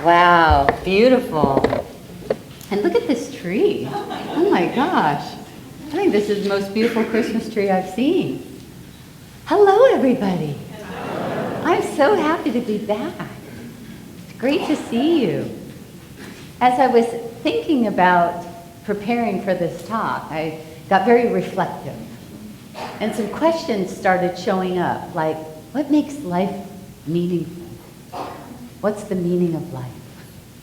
Wow, beautiful. And look at this tree. Oh my gosh. I think this is the most beautiful Christmas tree I've seen. Hello, everybody. I'm so happy to be back. It's great to see you. As I was thinking about preparing for this talk, I got very reflective. And some questions started showing up, like, what makes life meaningful? What's the meaning of life?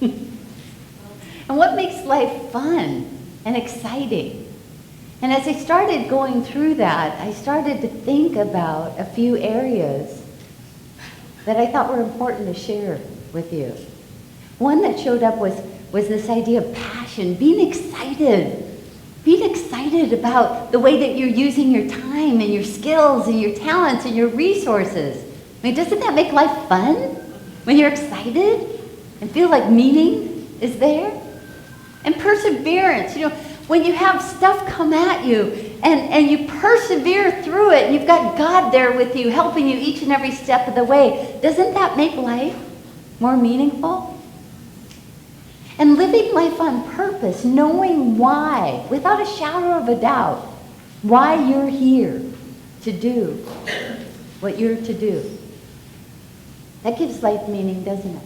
And what makes life fun and exciting? And as I started going through that, I started to think about a few areas that I thought were important to share with you. One that showed up was this idea of passion, being excited about the way that you're using your time and your skills and your talents and your resources. I mean, doesn't that make life fun when you're excited and feel like meaning is there? And perseverance, when you have stuff come at you and you persevere through it, and you've got God there with you, helping you each and every step of the way, doesn't that make life more meaningful? And living life on purpose, knowing why, without a shadow of a doubt, why you're here to do what you're to do. That gives life meaning, doesn't it?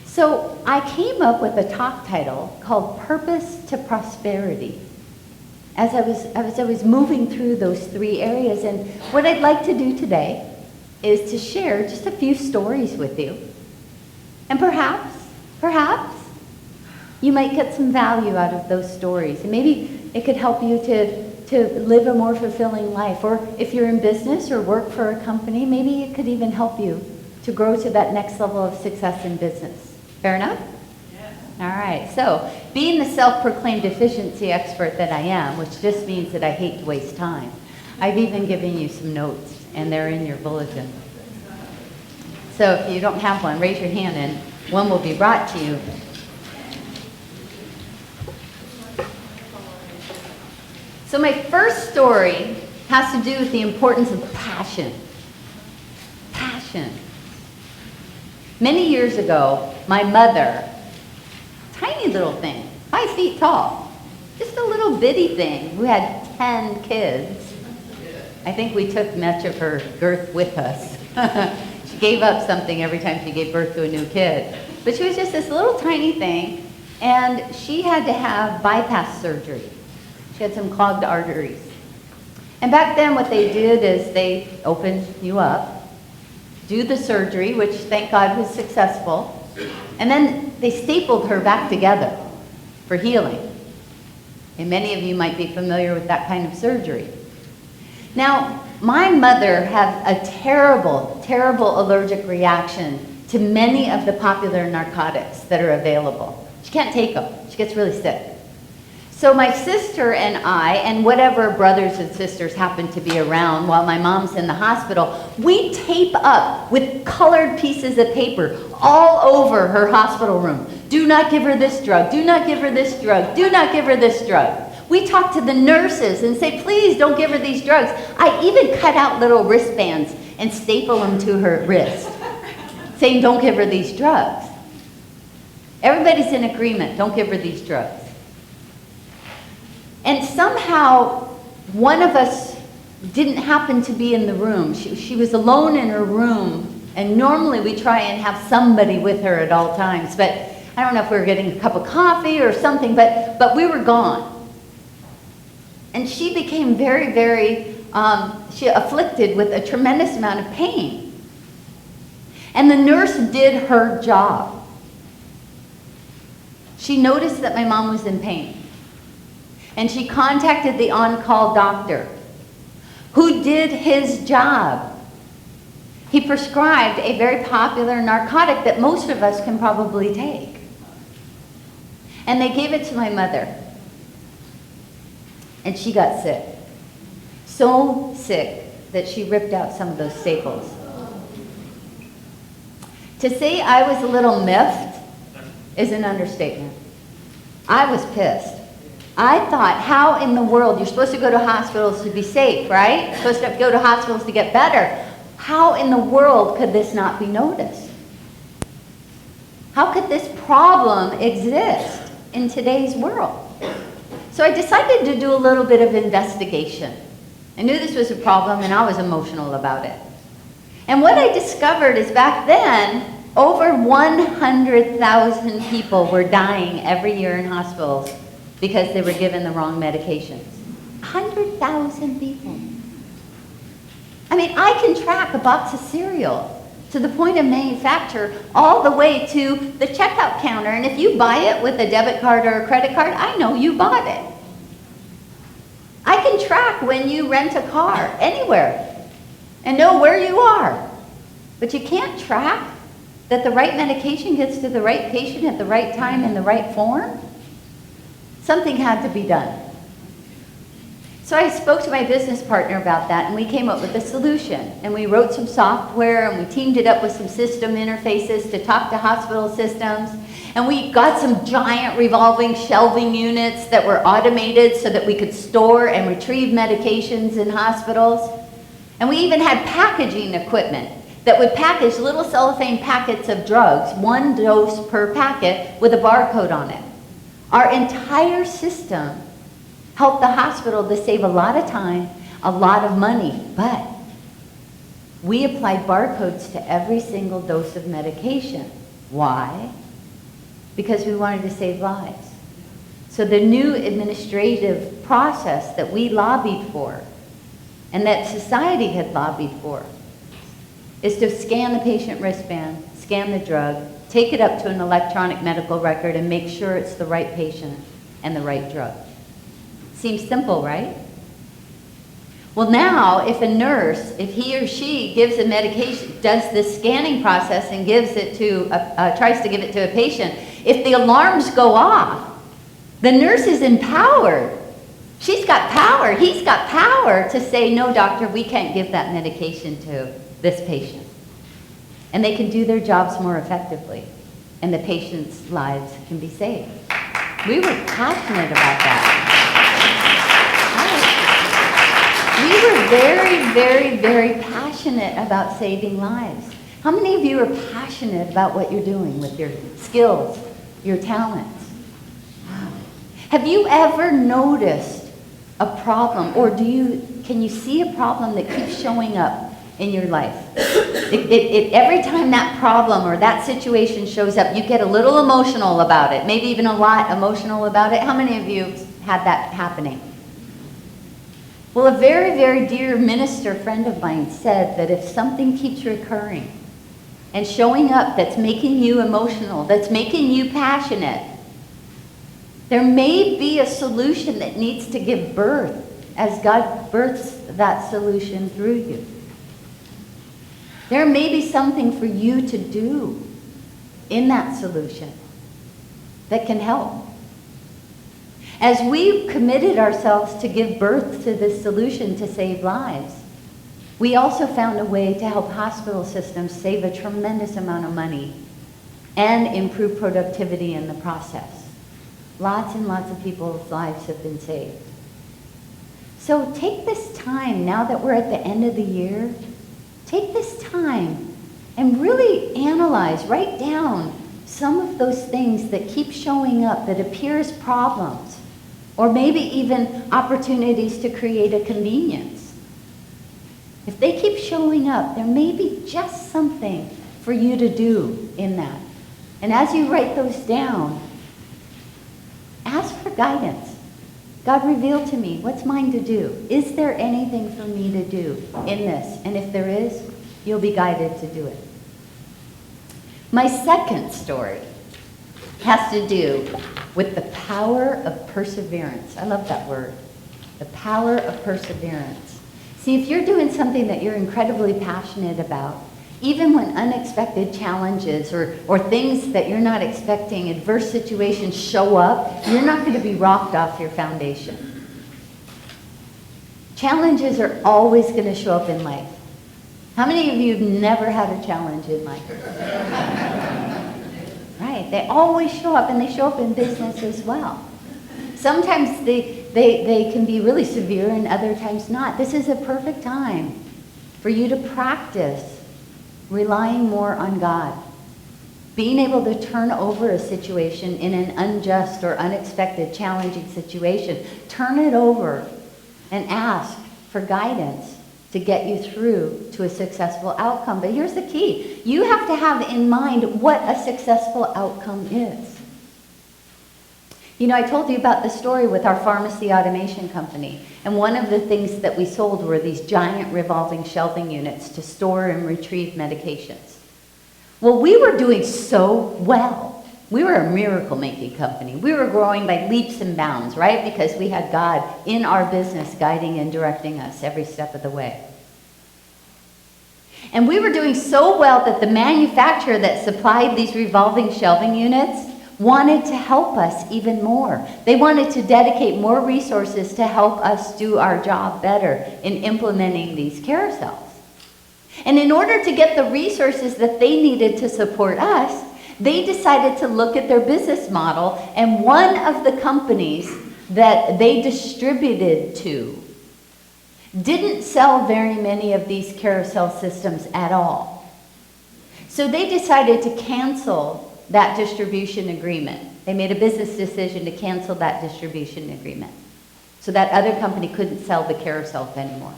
So I came up with a talk title called Purpose to Prosperity as I was moving through those three areas. And what I'd like to do today is to share just a few stories with you. And perhaps you might get some value out of those stories. And maybe it could help you to live a more fulfilling life. Or if you're in business or work for a company, maybe it could even help you to grow to that next level of success in business. Fair enough? Yes. All right. So, being the self-proclaimed efficiency expert that I am, which just means that I hate to waste time, I've even given you some notes, and they're in your bulletin. So if you don't have one, raise your hand, and one will be brought to you. So my first story has to do with the importance of passion. Passion. Many years ago, my mother, tiny little thing, 5 feet tall, just a little bitty thing who had 10 kids. I think we took much of her girth with us. She gave up something every time she gave birth to a new kid. But she was just this little tiny thing, and she had to have bypass surgery. She had some clogged arteries. And back then what they did is they opened you up, do the surgery, which thank God was successful, and then they stapled her back together for healing. And many of you might be familiar with that kind of surgery. Now, my mother had a terrible, terrible allergic reaction to many of the popular narcotics that are available. She can't take them. She gets really sick. So my sister and I, and whatever brothers and sisters happen to be around while my mom's in the hospital, we tape up with colored pieces of paper all over her hospital room. Do not give her this drug. Do not give her this drug. Do not give her this drug. We talk to the nurses and say, please don't give her these drugs. I even cut out little wristbands and staple them to her wrist, saying don't give her these drugs. Everybody's in agreement, don't give her these drugs. And somehow, one of us didn't happen to be in the room. She was alone in her room, and normally we try and have somebody with her at all times, but I don't know if we were getting a cup of coffee or something, but we were gone. And she became very, very, she afflicted with a tremendous amount of pain. And the nurse did her job. She noticed that my mom was in pain. And she contacted the on-call doctor, who did his job. He prescribed a very popular narcotic that most of us can probably take. And they gave it to my mother. And she got sick. So sick that she ripped out some of those staples. To say I was a little miffed is an understatement. I was pissed. I thought, how in the world, you're supposed to go to hospitals to be safe, right? You're supposed to go to hospitals to get better. How in the world could this not be noticed? How could this problem exist in today's world? So I decided to do a little bit of investigation. I knew this was a problem and I was emotional about it. And what I discovered is back then, over 100,000 people were dying every year in hospitals because they were given the wrong medications. 100,000 people. I mean, I can track a box of cereal to the point of manufacture all the way to the checkout counter. And if you buy it with a debit card or a credit card, I know you bought it. I can track when you rent a car anywhere and know where you are. But you can't track that the right medication gets to the right patient at the right time in the right form. Something had to be done. So I spoke to my business partner about that, and we came up with a solution. And we wrote some software, and we teamed it up with some system interfaces to talk to hospital systems. And we got some giant revolving shelving units that were automated so that we could store and retrieve medications in hospitals. And we even had packaging equipment that would package little cellophane packets of drugs, 1 dose per packet with a barcode on it. Our entire system helped the hospital to save a lot of time, a lot of money, but we applied barcodes to every single dose of medication. Why? Because we wanted to save lives. So the new administrative process that we lobbied for and that society had lobbied for is to scan the patient wristband, scan the drug, take it up to an electronic medical record and make sure it's the right patient and the right drug. Seems simple, right? Well, now, if a nurse, if he or she gives a medication, does this scanning process and gives it to, tries to give it to a patient, if the alarms go off, the nurse is empowered. She's got power, he's got power to say, no, doctor, we can't give that medication to this patient. And they can do their jobs more effectively, and the patient's lives can be saved. We were passionate about that. We were very, very, very passionate about saving lives. How many of you are passionate about what you're doing with your skills, your talents? Wow. Have you ever noticed a problem, or can you see a problem that keeps showing up in your life? Every time that problem or that situation shows up, you get a little emotional about it, maybe even a lot emotional about it. How many of you had that happening? Well, a very, very dear minister friend of mine said that if something keeps recurring and showing up that's making you emotional, that's making you passionate, there may be a solution that needs to give birth as God births that solution through you. There may be something for you to do in that solution that can help. As we committed ourselves to give birth to this solution to save lives, we also found a way to help hospital systems save a tremendous amount of money and improve productivity in the process. Lots and lots of people's lives have been saved. So take this time, now that we're at the end of the year, take this time and really analyze, write down some of those things that keep showing up that appear as problems, or maybe even opportunities to create a convenience. If they keep showing up, there may be just something for you to do in that. And as you write those down, ask for guidance. God, reveal to me, what's mine to do? Is there anything for me to do in this? And if there is, you'll be guided to do it. My second story has to do with the power of perseverance. I love that word, the power of perseverance. See, if you're doing something that you're incredibly passionate about, even when unexpected challenges or things that you're not expecting, adverse situations show up, you're not going to be rocked off your foundation. Challenges are always going to show up in life. How many of you have never had a challenge in life? Right, they always show up, and they show up in business as well. Sometimes they can be really severe and other times not. This is a perfect time for you to practice relying more on God. being able to turn over a situation in an unjust or unexpected, challenging situation, turn it over and ask for guidance to get you through to a successful outcome. But here's the key. You have to have in mind what a successful outcome is. You know, I told you about the story with our pharmacy automation company. And one of the things that we sold were these giant revolving shelving units to store and retrieve medications. Well, we were doing so well. We were a miracle-making company. We were growing by leaps and bounds, right? Because we had God in our business guiding and directing us every step of the way. And we were doing so well that the manufacturer that supplied these revolving shelving units wanted to help us even more. They wanted to dedicate more resources to help us do our job better in implementing these carousels. And in order to get the resources that they needed to support us, they decided to look at their business model, and one of the companies that they distributed to didn't sell very many of these carousel systems at all. So they decided to cancel that distribution agreement. They made a business decision to cancel that distribution agreement so that other company couldn't sell the carousels anymore.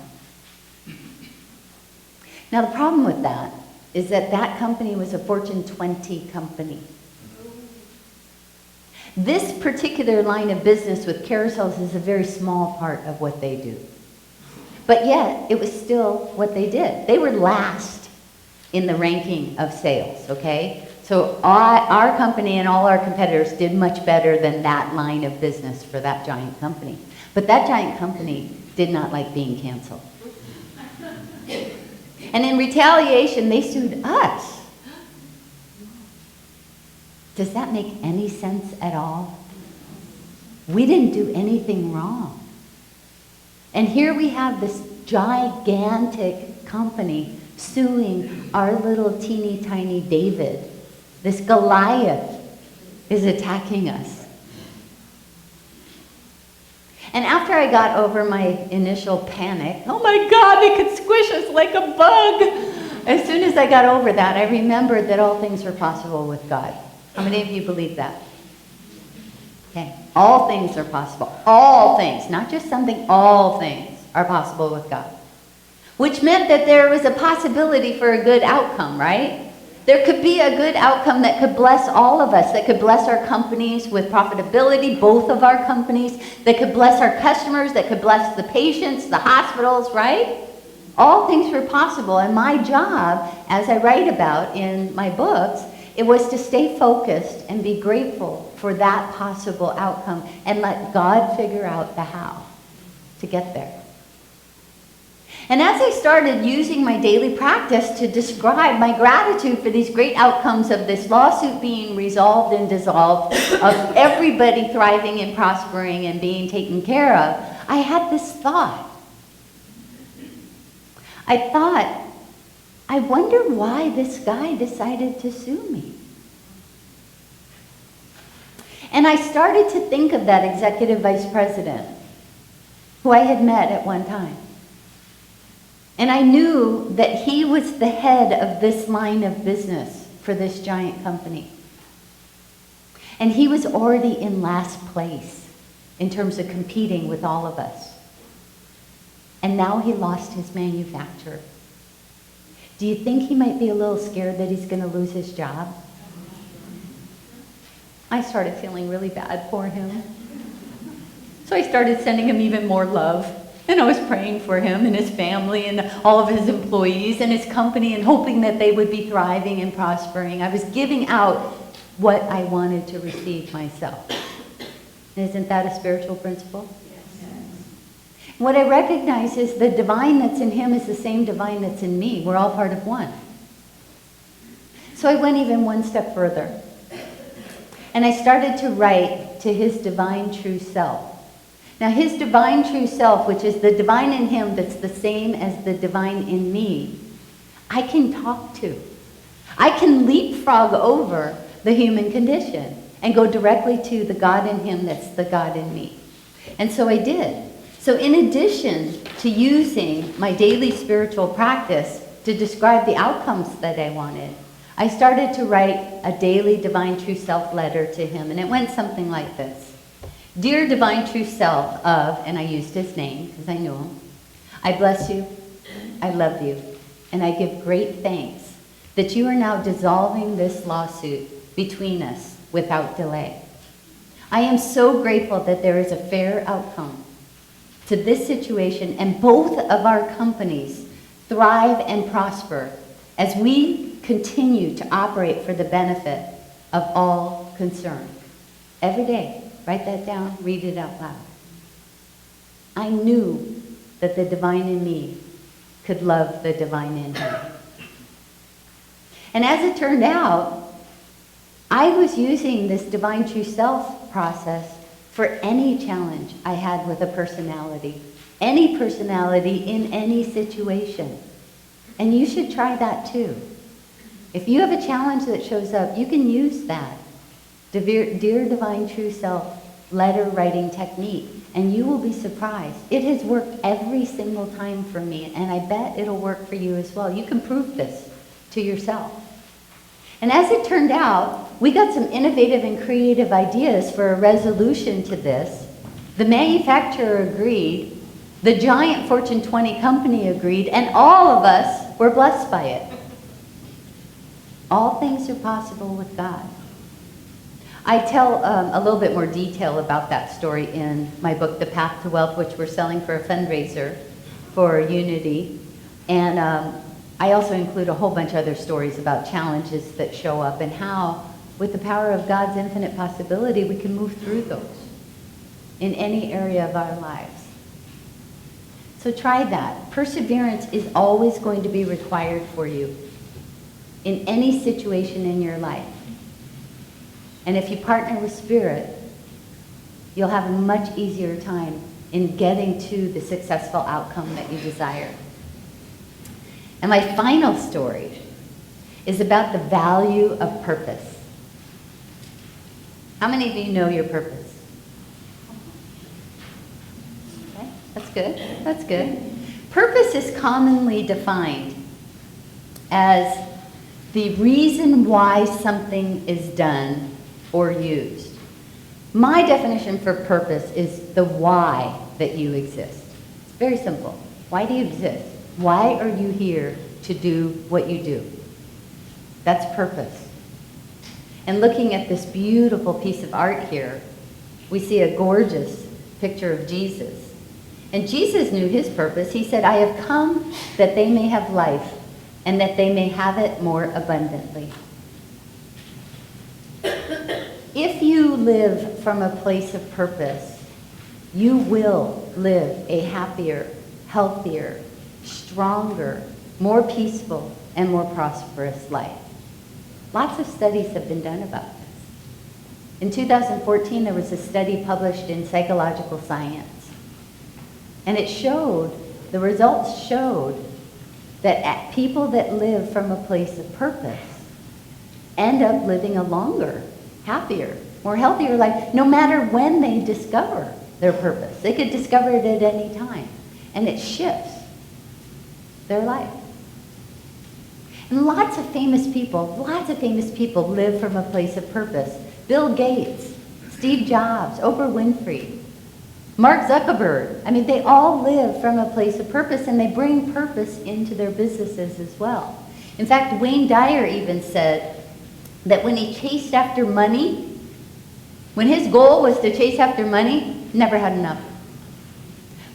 Now the problem with that is that that company was a Fortune 20 company. This particular line of business with carousels is a very small part of what they do. But yet, it was still what they did. They were last in the ranking of sales, okay? So our company and all our competitors did much better than that line of business for that giant company. But that giant company did not like being canceled. And in retaliation, they sued us. Does that make any sense at all? We didn't do anything wrong. And here we have this gigantic company suing our little teeny tiny David. This Goliath is attacking us. And after I got over my initial panic, oh my God, they could squish us like a bug. As soon as I got over that, I remembered that all things are possible with God. How many of you believe that? Okay, all things are possible. All things, not just something, all things are possible with God. Which meant that there was a possibility for a good outcome, right? There could be a good outcome that could bless all of us, that could bless our companies with profitability, both of our companies, that could bless our customers, that could bless the patients, the hospitals, right? All things were possible, and my job, as I write about in my books, it was to stay focused and be grateful for that possible outcome and let God figure out the how to get there. And as I started using my daily practice to describe my gratitude for these great outcomes of this lawsuit being resolved and dissolved, of everybody thriving and prospering and being taken care of, I had this thought. I thought, I wonder why this guy decided to sue me. And I started to think of that executive vice president who I had met at one time. And I knew that he was the head of this line of business for this giant company. And he was already in last place in terms of competing with all of us. And now he lost his manufacturer. Do you think he might be a little scared that he's going to lose his job? I started feeling really bad for him. So I started sending him even more love. And I was praying for him and his family and all of his employees and his company and hoping that they would be thriving and prospering. I was giving out what I wanted to receive myself. Isn't that a spiritual principle? Yes. What I recognize is the divine that's in him is the same divine that's in me. We're all part of one. So I went even one step further. And I started to write to his divine true self. Now his divine true self, which is the divine in him that's the same as the divine in me, I can talk to. I can leapfrog over the human condition and go directly to the God in him that's the God in me. And so I did. So in addition to using my daily spiritual practice to describe the outcomes that I wanted, I started to write a daily Divine True Self letter to him, and it went something like this. Dear Divine True Self of, and I used his name because I knew him, I bless you, I love you, and I give great thanks that you are now dissolving this lawsuit between us without delay. I am so grateful that there is a fair outcome to this situation, and both of our companies thrive and prosper as we continue to operate for the benefit of all concerned. Every day, write that down, read it out loud. I knew that the divine in me could love the divine in him. And as it turned out, I was using this Divine True Self process for any challenge I had with a personality in any situation. And you should try that too. If you have a challenge that shows up, you can use that Dear Divine True Self letter writing technique, and you will be surprised. It has worked every single time for me, and I bet it'll work for you as well. You can prove this to yourself. And as it turned out, we got some innovative and creative ideas for a resolution to this. The manufacturer agreed, the giant Fortune 20 company agreed, and all of us were blessed by it. All things are possible with God. I tell a little bit more detail about that story in my book, The Path to Wealth, which we're selling for a fundraiser for Unity. And I also include a whole bunch of other stories about challenges that show up and how, with the power of God's infinite possibility, we can move through those in any area of our lives. So try that. Perseverance is always going to be required for you in any situation in your life. And if you partner with Spirit, you'll have a much easier time in getting to the successful outcome that you desire. And my final story is about the value of purpose. How many of you know your purpose? Okay, that's good. That's good. Purpose is commonly defined as the reason why something is done or used. My definition for purpose is the why that you exist. It's very simple. Why do you exist? Why are you here to do what you do? That's purpose. And looking at this beautiful piece of art here, we see a gorgeous picture of Jesus. And Jesus knew his purpose. He said, I have come that they may have life and that they may have it more abundantly. If you live from a place of purpose, you will live a happier, healthier, stronger, more peaceful, and more prosperous life. Lots of studies have been done about this. In 2014, there was a study published in Psychological Science, and it showed, the results showed, that people that live from a place of purpose end up living a longer, happier, more healthier life, no matter when they discover their purpose. They could discover it at any time, and it shifts their life. And lots of famous people live from a place of purpose. Bill Gates, Steve Jobs, Oprah Winfrey, Mark Zuckerberg. I mean, they all live from a place of purpose, and they bring purpose into their businesses as well. In fact, Wayne Dyer even said that when he chased after money, when his goal was to chase after money, never had enough.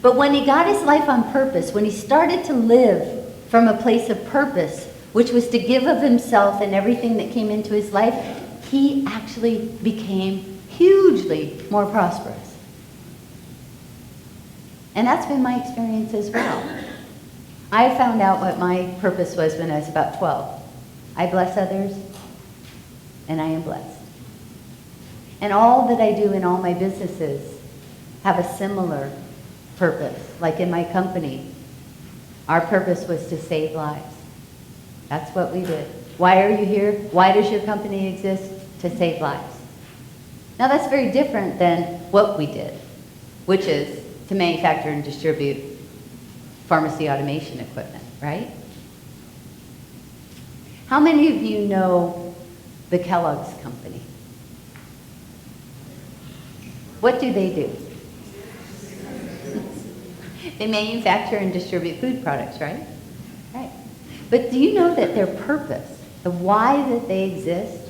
But when he got his life on purpose, when he started to live from a place of purpose, which was to give of himself and everything that came into his life, he actually became hugely more prosperous. And that's been my experience as well. I found out what my purpose was when I was about 12. I bless others, and I am blessed. And all that I do in all my businesses have a similar purpose. Like in my company, our purpose was to save lives. That's what we did. Why are you here? Why does your company exist? To save lives. Now that's very different than what we did, which is to manufacture and distribute pharmacy automation equipment, right? How many of you know the Kellogg's Company? What do? They manufacture and distribute food products, right? Right. But do you know that their purpose, the why that they exist,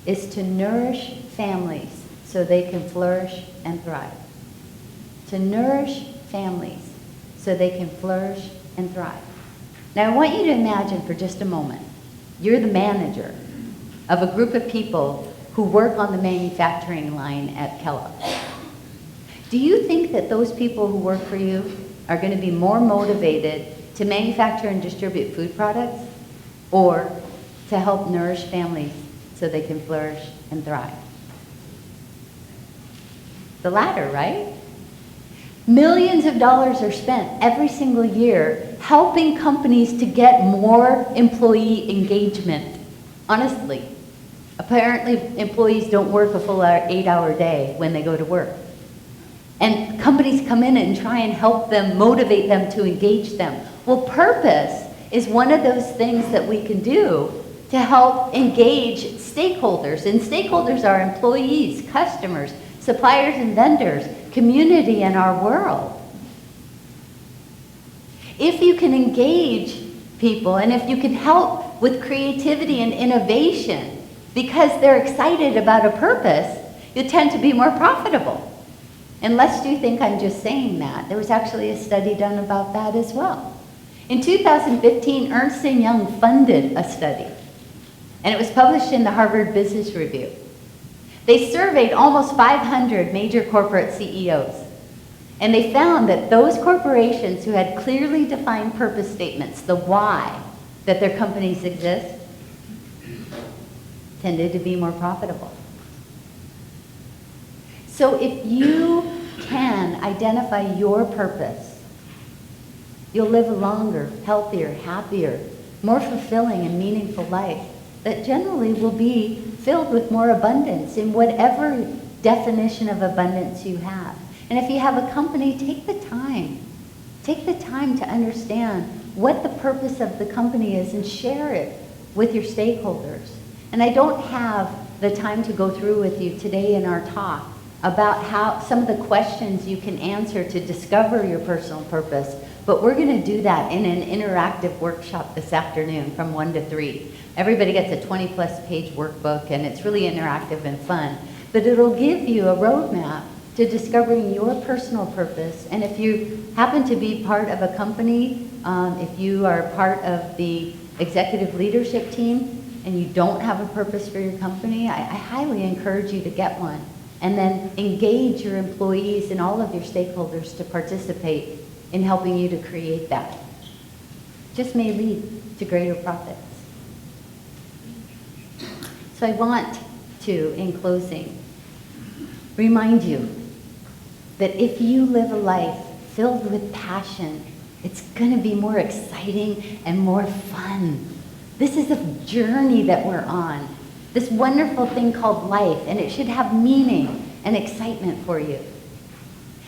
is to nourish families so they can flourish and thrive? To nourish families so they can flourish and thrive. Now I want you to imagine for just a moment, you're the manager of a group of people who work on the manufacturing line at Kellogg. Do you think that those people who work for you are going to be more motivated to manufacture and distribute food products or to help nourish families so they can flourish and thrive? The latter, right? Millions of dollars are spent every single year helping companies to get more employee engagement. Honestly, apparently employees don't work a full 8-hour day when they go to work. And companies come in and try and help them, motivate them to engage them. Well, purpose is one of those things that we can do to help engage stakeholders. And stakeholders are employees, customers, suppliers and vendors, community, and our world. If you can engage people and if you can help with creativity and innovation because they're excited about a purpose, you tend to be more profitable. And lest you think I'm just saying that, there was actually a study done about that as well. In 2015, Ernst & Young funded a study, and it was published in the Harvard Business Review. They surveyed almost 500 major corporate CEOs, and they found that those corporations who had clearly defined purpose statements, the why that their companies exist, tended to be more profitable. So if you can identify your purpose, you'll live a longer, healthier, happier, more fulfilling and meaningful life that generally will be filled with more abundance in whatever definition of abundance you have. And if you have a company, take the time. Take the time to understand what the purpose of the company is and share it with your stakeholders. And I don't have the time to go through with you today in our talk about how some of the questions you can answer to discover your personal purpose, but we're going to do that in an interactive workshop this afternoon from 1 to 3. Everybody gets a 20-plus page workbook, and it's really interactive and fun, but it'll give you a roadmap to discovering your personal purpose. And if you happen to be part of a company, if you are part of the executive leadership team and you don't have a purpose for your company, I highly encourage you to get one. And then engage your employees and all of your stakeholders to participate in helping you to create that. Just may lead to greater profits. So I want to, in closing, remind you that if you live a life filled with passion, it's going to be more exciting and more fun. This is a journey that we're on. This wonderful thing called life, and it should have meaning and excitement for you.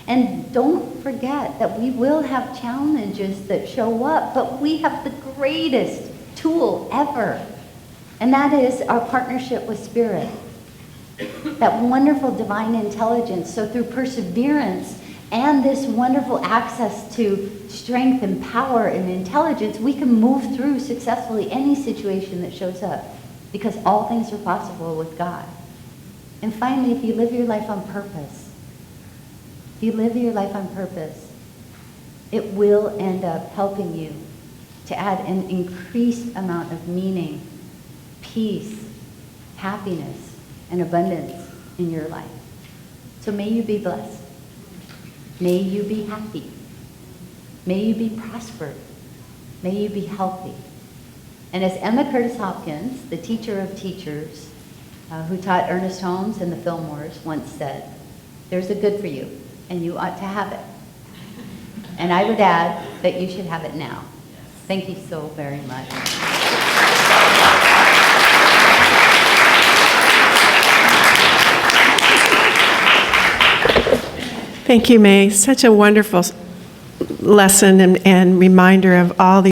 And don't forget that we will have challenges that show up, but we have the greatest tool ever, and that is our partnership with Spirit. That wonderful divine intelligence. So through perseverance and this wonderful access to strength and power and intelligence, we can move through successfully any situation that shows up, because all things are possible with God. And finally, if you live your life on purpose, it will end up helping you to add an increased amount of meaning, peace, happiness, and abundance in your life. So may you be blessed. May you be happy. May you be prospered. May you be healthy. And as Emma Curtis Hopkins, the teacher of teachers, who taught Ernest Holmes and the Fillmores, once said, there's a good for you, and you ought to have it. And I would add that you should have it now. Thank you so very much. Thank you, May. Such a wonderful lesson and reminder of all the